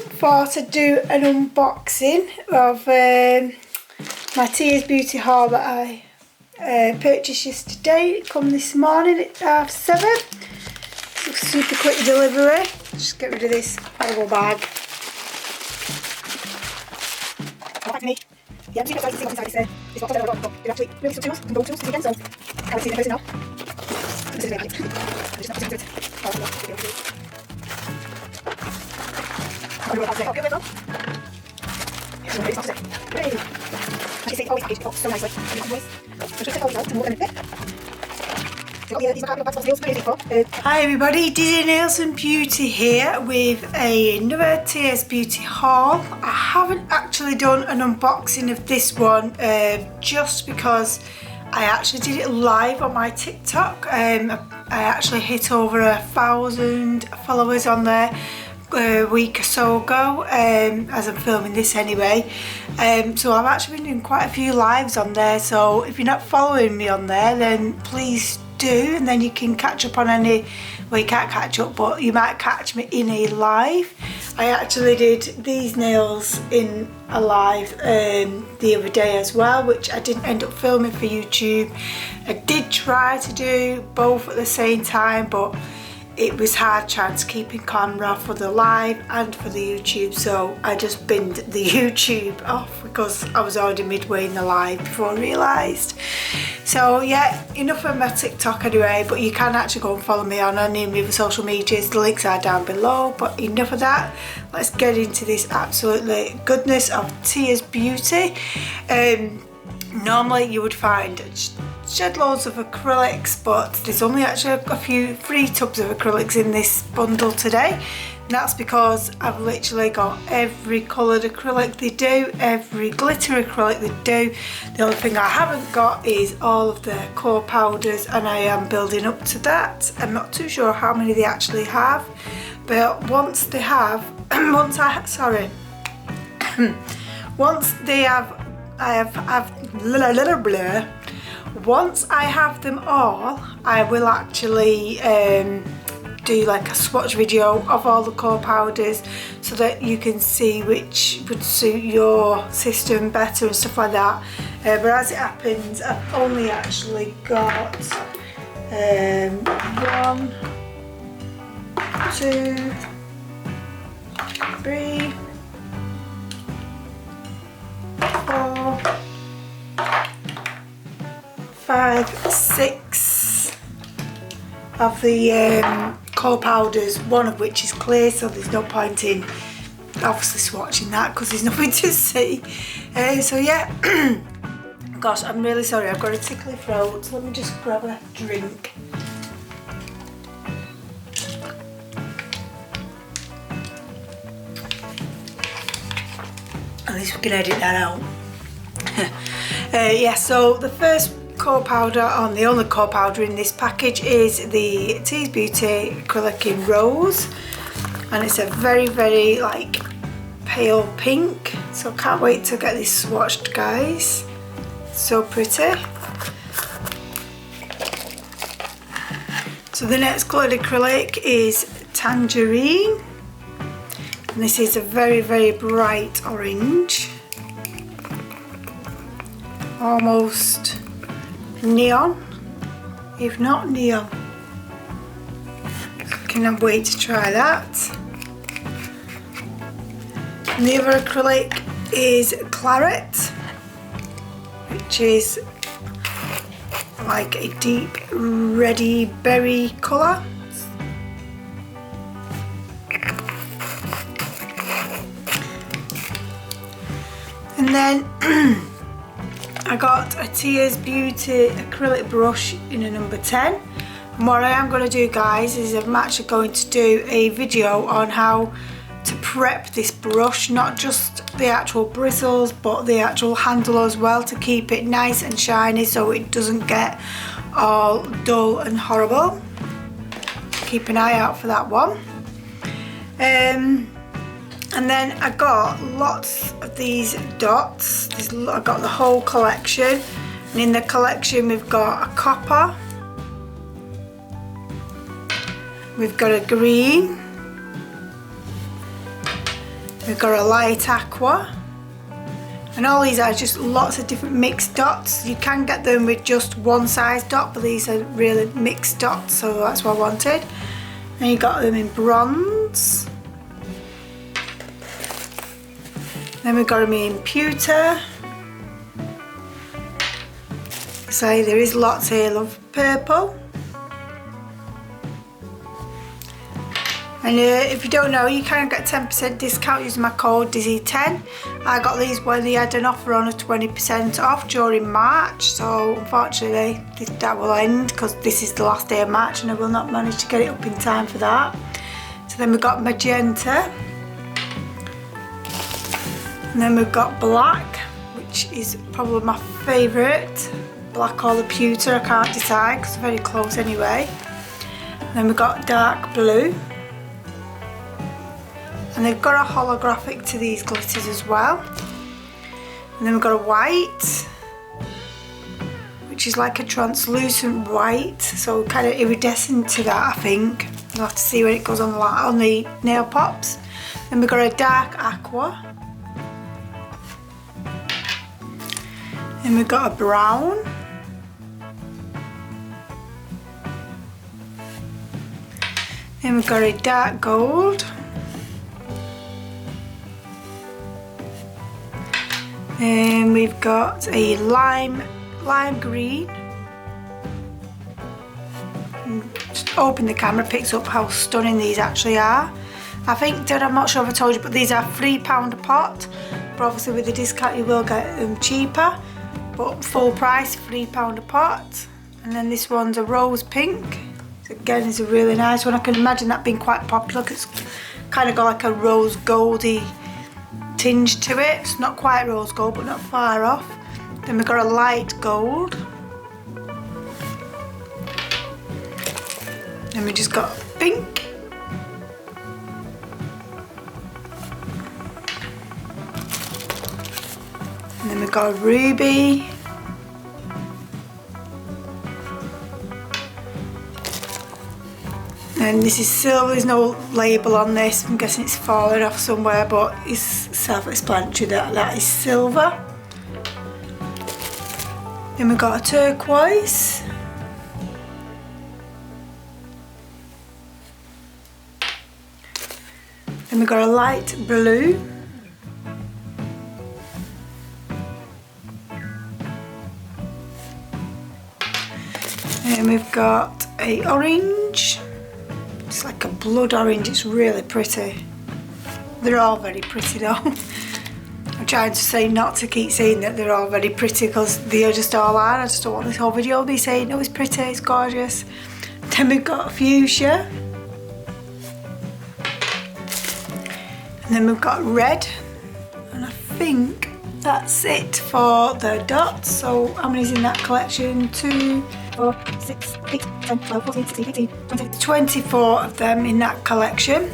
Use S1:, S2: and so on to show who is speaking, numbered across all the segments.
S1: thought I'd do an unboxing of my Tears Beauty haul that I purchased yesterday. It come this morning at 7:30. It's a super quick delivery. Just get rid of this horrible bag. Back to me. Yeah, I'm super excited to see what's inside this box. I've got actually really some tools, some gold tools again, so I can't see it in person now. This is very handy. I just have to stick to it. Oh, I'm going to go back to it. It's really soft, isn't it? Really. Actually, see, always packaged so nicely. So just take all these out and look at them a bit. Hi everybody, Dizzy Nails and Beauty here with another Tears Beauty haul. I haven't actually done an unboxing of this one just because I actually did it live on my TikTok. I actually hit over 1,000 followers on there a week or so ago, as I'm filming this anyway. So I've actually been doing quite a few lives on there, so if you're not following me on there then please do, and then you can catch up on any, well, you can't catch up, but you might catch me in a live. I actually did these nails in a live the other day as well, which I didn't end up filming for YouTube. I did try to do both at the same time, but it was hard trying to keep in camera for the live and for the YouTube, so I just binned the YouTube off because I was already midway in the live before I realised. So yeah, enough of my TikTok anyway, but you can actually go and follow me on any of my social medias, the links are down below. But enough of that, let's get into this absolutely goodness of Tears Beauty. Normally you would find shed loads of acrylics, but there's only actually a few 3 tubs of acrylics in this bundle today, and that's because I've literally got every coloured acrylic they do, every glitter acrylic they do. The only thing I haven't got is all of the core powders, and I am building up to that. I'm not too sure how many they actually have, but once they have once I have them all, I will actually do like a swatch video of all the core powders so that you can see which would suit your system better and stuff like that. But as it happens, I've only actually got 1, 2, 3, 4, 5, 6 of the core powders, one of which is clear, so there's no point in obviously swatching that because there's nothing to see. So yeah, gosh, I'm really sorry, I've got a tickly throat, so let me just grab a drink. At least we can edit that out. Yeah, so the first core powder, on the only core powder in this package, is the Tears Beauty acrylic in Rose, and it's a very like pale pink, so I can't wait to get this swatched, guys. So pretty. So the next coloured acrylic is Tangerine, and this is a very bright orange, almost neon, if not neon. So I cannot wait to try that. And the other acrylic is Claret, which is like a deep reddy berry colour. And then I got a Tears Beauty acrylic brush in a number 10. And what I am going to do, guys, is I'm actually going to do a video on how to prep this brush, not just the actual bristles but the actual handle as well, to keep it nice and shiny so it doesn't get all dull and horrible. Keep an eye out for that one. And then I got lots of these dots. I got the whole collection, and in the collection we've got a copper, we've got a green, We've got a light aqua. And all these are just lots of different mixed dots. You can get them with just one size dot, but these are really mixed dots, so that's what I wanted. And you got them in bronze. Then we've got them in pewter. So there is lots here, love. Purple. And if you don't know, you can get 10% discount using my code Dizzy10. I got these when they had an offer on a 20% off during March, so unfortunately that will end because this is the last day of March and I will not manage to get it up in time for that. So then we've got magenta. And then we've got black, which is probably my favourite. Black or the pewter, I can't decide because they're very close anyway. And then we've got dark blue. And they've got a holographic to these glitters as well. And then we've got a white, which is like a translucent white, so kind of iridescent to that, I think. You'll have to see when it goes on the nail pops. Then we've got a dark aqua. Then we've got a brown. Then we've got a dark gold. And we've got a lime green. Just open the camera, picks up how stunning these actually are. I think, I'm not sure if I told you, but these are £3 a pot. But obviously with the discount you will get them cheaper. But full price, £3 a pot. And then this one's a rose pink. So again, it's a really nice one. I can imagine that being quite popular because it's kind of got like a rose goldy tinge to it. It's not quite rose gold, but not far off. Then we've got a light gold. Then we just got pink. And then we've got a ruby. And this is silver, there's no label on this. I'm guessing it's fallen off somewhere, but it's self-explanatory that is silver. Then we've got a turquoise. Then we've got a light blue. And we've got a orange. It's like a blood orange, it's really pretty. They're all very pretty though. I'm trying to say not to keep saying that they're all very pretty because they just all are. I just don't want this whole video to be saying, oh, it's pretty, it's gorgeous. Then we've got fuchsia. And then we've got red. And I think that's it for the dots. So how many's in that collection? 2, 4, 6, 8, 10, 12, 14, 16, 18, 20, 24 of them in that collection.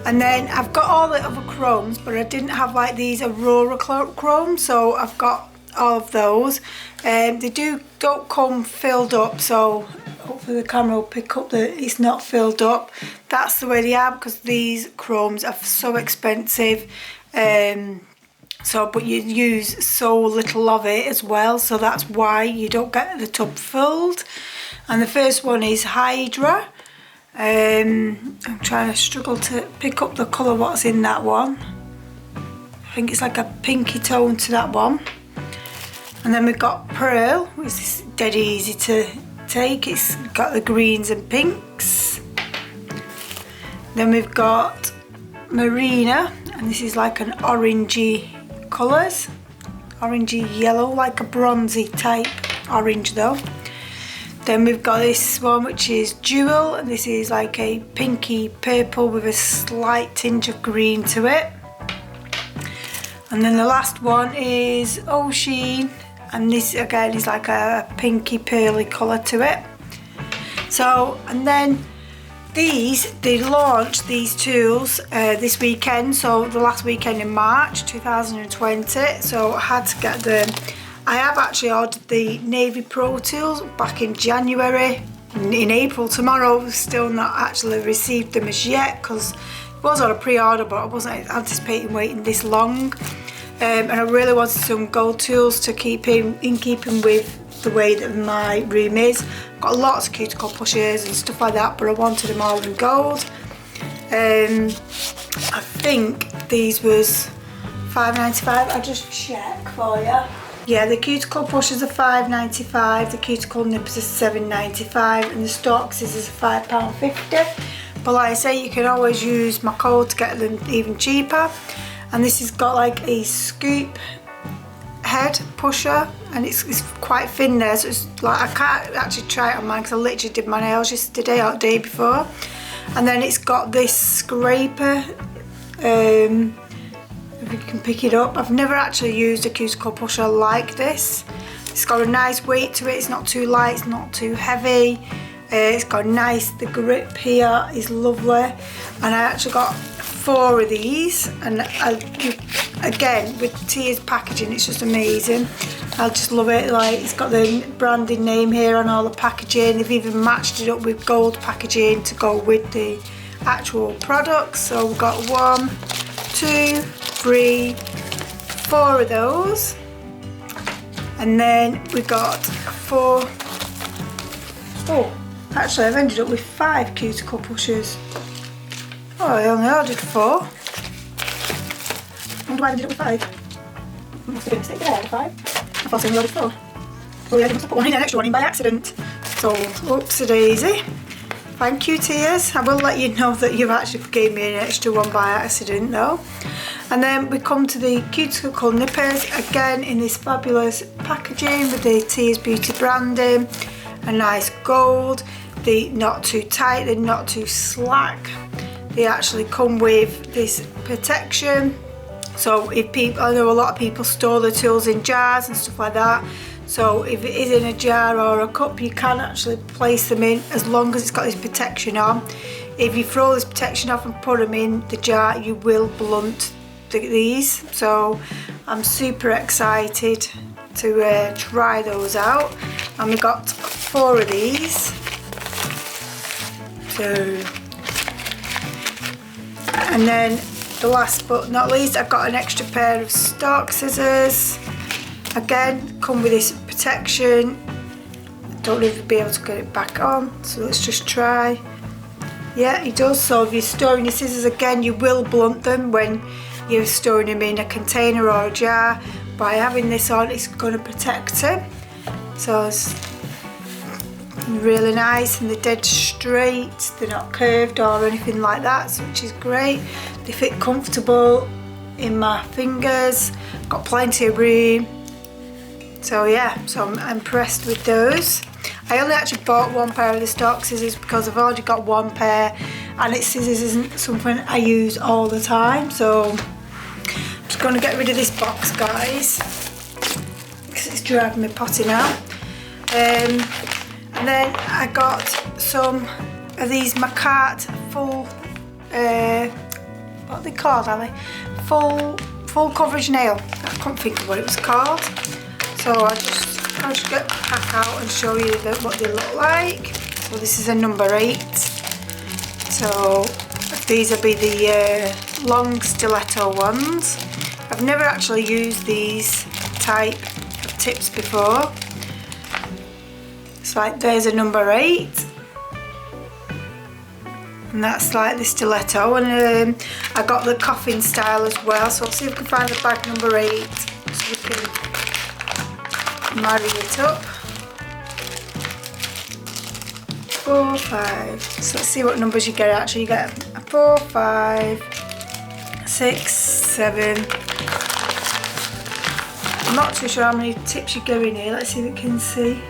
S1: And then I've got all the other chromes, but I didn't have like these Aurora chrome, so I've got all of those. They don't come filled up, so hopefully the camera will pick up that it's not filled up. That's the way they are because these chromes are so expensive. But you use so little of it as well, so that's why you don't get the tub filled. And the first one is Hydra. I'm trying to struggle to pick up the colour what's in that one. I think it's like a pinky tone to that one. And then we've got Pearl, which is dead easy to take. It's got the greens and pinks. Then we've got Marina, and this is like an orangey colours. Orangey yellow, like a bronzy type orange though. Then we've got this one which is Jewel, and this is like a pinky purple with a slight tinge of green to it. And then the last one is Ocean, and this again is like a pinky pearly colour to it. So, and then they launched these tools this weekend, so the last weekend in March 2020, so I had to get them. I have actually ordered the Navy Pro tools back in January. In April tomorrow, I've still not actually received them as yet because was on a pre-order, but I wasn't anticipating waiting this long. And I really wanted some gold tools to keep in keeping with the way that my room is. Got lots of cuticle pushers and stuff like that, but I wanted them all in gold. I think these was $5.95. I'll just check for you. Yeah, the cuticle pushers are $5.95, the cuticle nippers are $7.95, and the stalk scissors are £5.50. But like I say, you can always use my code to get them even cheaper. And this has got like a scoop head pusher, and it's quite thin there, so it's like I can't actually try it on mine because I literally did my nails yesterday or the day before. And then it's got this scraper, if you can pick it up. I've never actually used a cuticle pusher like this. It's got a nice weight to it, it's not too light, it's not too heavy. It's got the grip here is lovely. And I actually got 4 of these, and again with Tia's packaging, it's just amazing. I just love it. Like, it's got the branded name here on all the packaging. They've even matched it up with gold packaging to go with the actual products. So we've got 1, 2, 3, 4 of those, and then we got 4. Oh, actually I've ended up with 5 cuticle pushers. Oh, I only ordered 4. I wonder why I ended up with 5. Must have been a mistake there, 5. I thought I only ordered 4. Oh yeah, I must have put an extra one in by accident. So, whoopsie daisy. Thank you, Tia's. I will let you know that you've actually gave me an extra one by accident though. And then we come to the cuticle nippers, again in this fabulous packaging with the Tia's Beauty branding, a nice gold. They're not too tight, they're not too slack. They actually come with this protection. So if people, I know a lot of people store their tools in jars and stuff like that. So if it is in a jar or a cup, you can actually place them in as long as it's got this protection on. If you throw this protection off and put them in the jar, you will blunt these. So I'm super excited to try those out. And we got 4 of these. And then the last but not least, I've got an extra pair of stalk scissors. Again, come with this protection. Don't know if you'll be able to get it back on, so let's just try. Yeah, it does. So if you're storing your scissors, again, you will blunt them when you're storing them in a container or a jar. By having this on, it's going to protect it. So it's really nice, and they're dead straight. They're not curved or anything like that, which is great. They fit comfortable in my fingers. Got plenty of room. So yeah, so I'm impressed with those. I only actually bought 1 pair of the stalk scissors because I've already got 1 pair, and scissors isn't something I use all the time. So I'm just going to get rid of this box, guys, because it's driving me potty now. And then I got some of these Macart full, what are they called, are they? Full coverage nail. I couldn't think of what it was called. So I'll just get the pack out and show you what they look like. So this is a number 8. So these will be the long stiletto ones. I've never actually used these type of tips before. It's like, there's a number 8. And that's like the stiletto. And I got the coffin style as well. So I'll see if we can find the bag number 8 so we can marry it up. 4, 5. So let's see what numbers you get. Actually, you get a 4, 5, 6, 7. I'm not too sure how many tips you go in here. Let's see if we can see.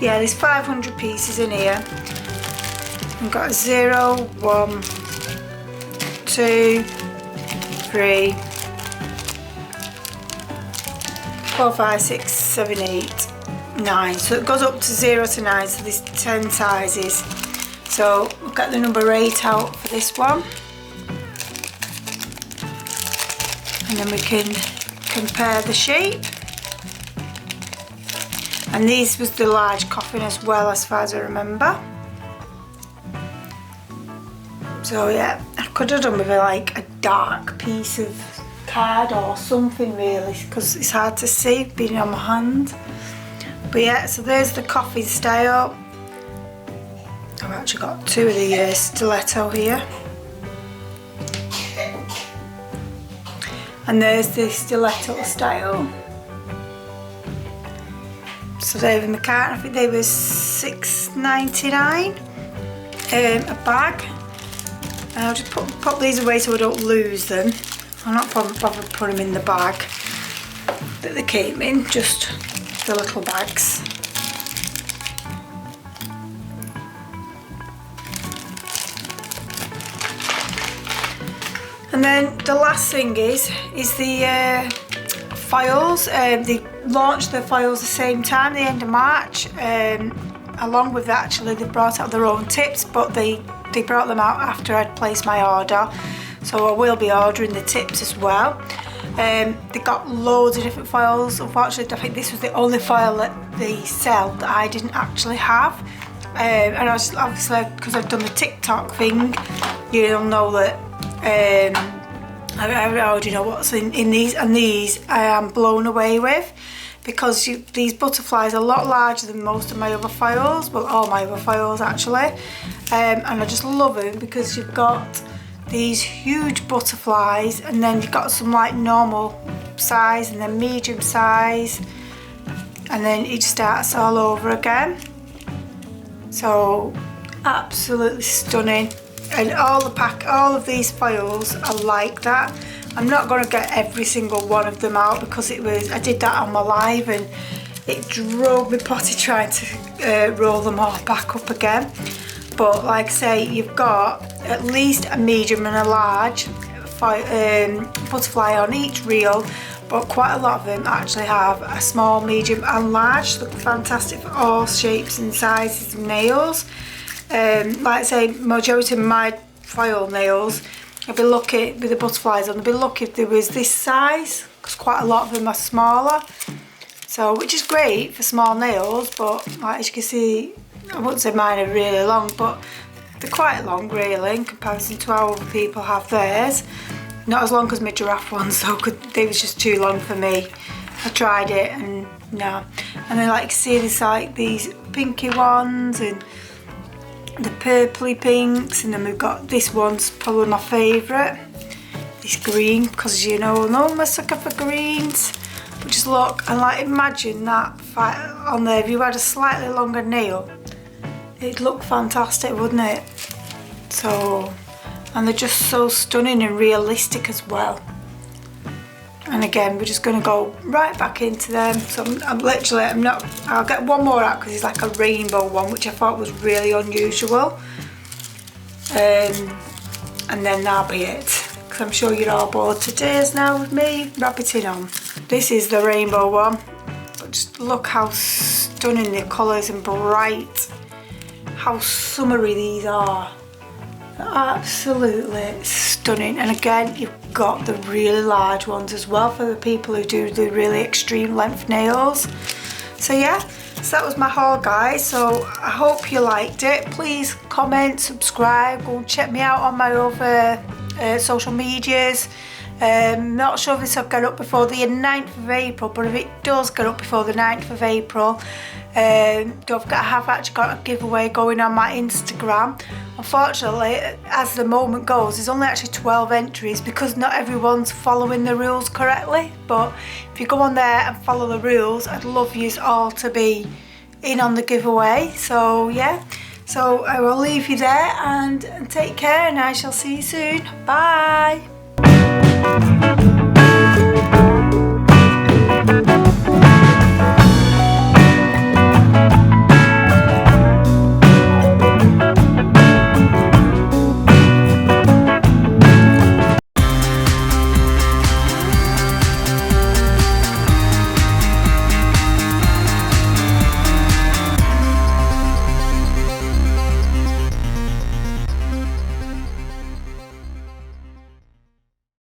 S1: Yeah, there's 500 pieces in here. We've got 0, 1, 2, 3, 4, 5, 6, 7, 8, 9. So it goes up to 0 to 9, so there's 10 sizes. So we'll get the number 8 out for this one. And then we can compare the shape. And these was the large coffin as well, as far as I remember. So yeah, I Could have done with like a dark piece of card or something really, because it's hard to see being on my hand. But yeah, so there's the coffin style. I've actually got two of the stiletto here. And there's the stiletto style. So they're in the cart. I think they were $6.99 a bag. And I'll just pop these away so I don't lose them. I'm not bothered putting them in the bag that they came in, just the little bags. And then the last thing is the files. They launched the files the same time, the end of March. Along with that, actually, they brought out their own tips, but they brought them out after I'd placed my order. So I will be ordering the tips as well. They got loads of different files. Unfortunately, I think this was the only file that they sell that I didn't actually have. And I was obviously, because I've done the TikTok thing, you'll know that I already know what's in these, and these I am blown away with, because these butterflies are a lot larger than most of my other files, well, all my other files actually, and I just love them because you've got these huge butterflies, and then you've got some like normal size and then medium size, and then it starts all over again. So absolutely stunning. And all of these files are like that. I'm not going to get every single one of them out because I did that on my live and it drove me potty trying to roll them all back up again. But like I say, you've got at least a medium and a large butterfly on each reel, but quite a lot of them actually have a small, medium and large. Look fantastic for all shapes and sizes of nails. Like I say, majority of my file nails, I'd be lucky with the butterflies on. I'd be lucky if there was this size, because quite a lot of them are smaller. So, which is great for small nails, but like as you can see, I wouldn't say mine are really long, but they're quite long really in comparison to how other people have theirs. Not as long as my giraffe ones though, because they was just too long for me. I tried it and no. And then like you see, there's like these pinky ones and the purpley pinks, and then we've got this one's probably my favourite, this green, because you know I'm a sucker for greens. But just look, and like imagine that on there, if you had a slightly longer nail, it'd look fantastic, wouldn't it? So, and they're just so stunning and realistic as well. And again, we're just going to go right back into them. So I'll get one more out because it's like a rainbow one, which I thought was really unusual. And then that'll be it, because I'm sure you're all bored to tears now with me rabbiting on. This is the rainbow one. But just look how stunning the colours and bright. How summery these are. Absolutely stunning. And again, you've got the really large ones as well for the people who do the really extreme length nails. So yeah, so that was my haul, guys. So I hope you liked it. Please comment, subscribe, go and check me out on my other social medias. Not sure if this will get up before the 9th of April, but if it does get up before the 9th of April, don't forget I have actually got a giveaway going on my Instagram. Unfortunately, as the moment goes, there's only actually 12 entries because not everyone's following the rules correctly. But if you go on there and follow the rules, I'd love you all to be in on the giveaway. So yeah, so I will leave you there and take care, and I shall see you soon. Bye.